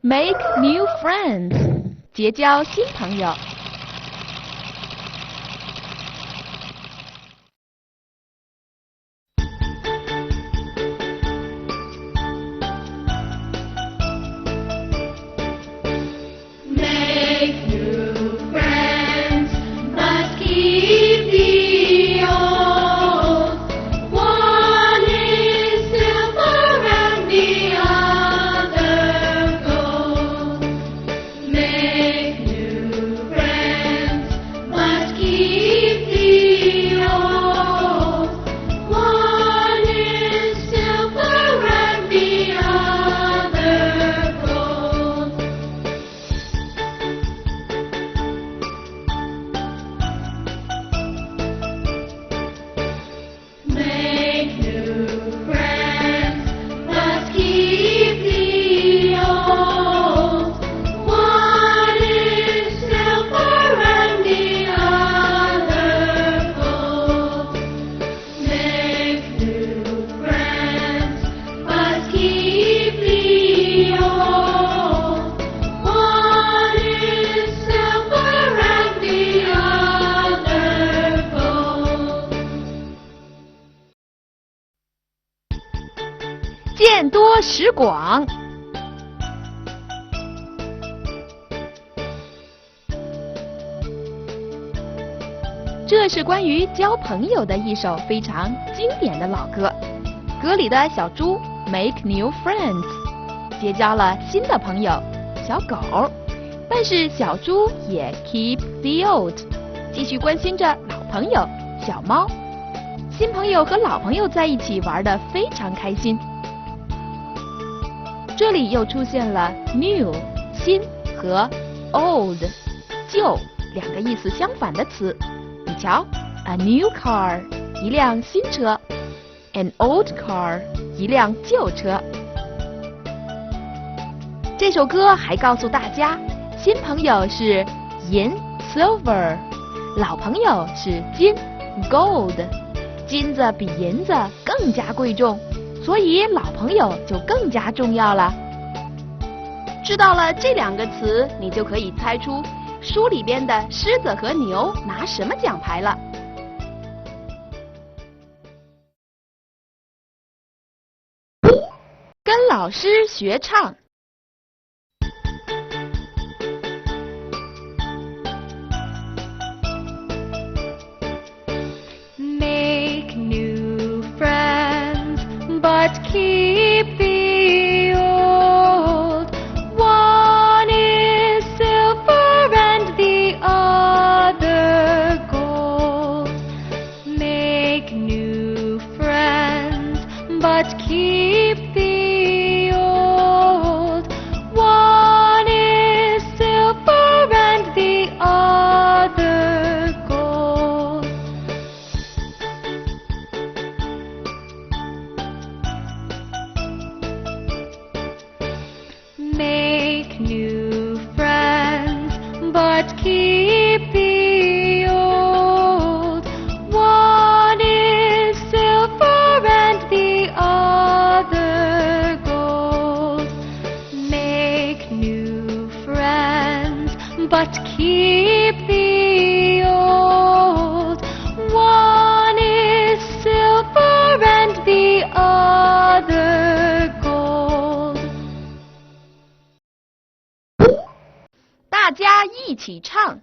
Make new friends， 结交新朋友。见多识广。这是关于交朋友的一首非常经典的老歌。歌里的小猪 make new friends， 结交了新的朋友小狗，但是小猪也 keep the old， 继续关心着老朋友小猫。新朋友和老朋友在一起玩得非常开心。这里又出现了 new 新和 old 旧两个意思相反的词。你瞧 ，a new car 一辆新车 ，an old car 一辆旧车。这首歌还告诉大家，新朋友是银 silver， 老朋友是金 gold， 金子比银子更加贵重。所以老朋友就更加重要了。知道了这两个词，你就可以猜出书里边的狮子和牛拿什么奖牌了。跟老师学唱。But keep the old. One is silver and the other gold. Make new friends, but keep the old. One is silver and the other gold. Make new friends, but keep the old. One is silver and the other gold. Make new friends, but keep the old. One is silver and the other gold. 大家一起唱。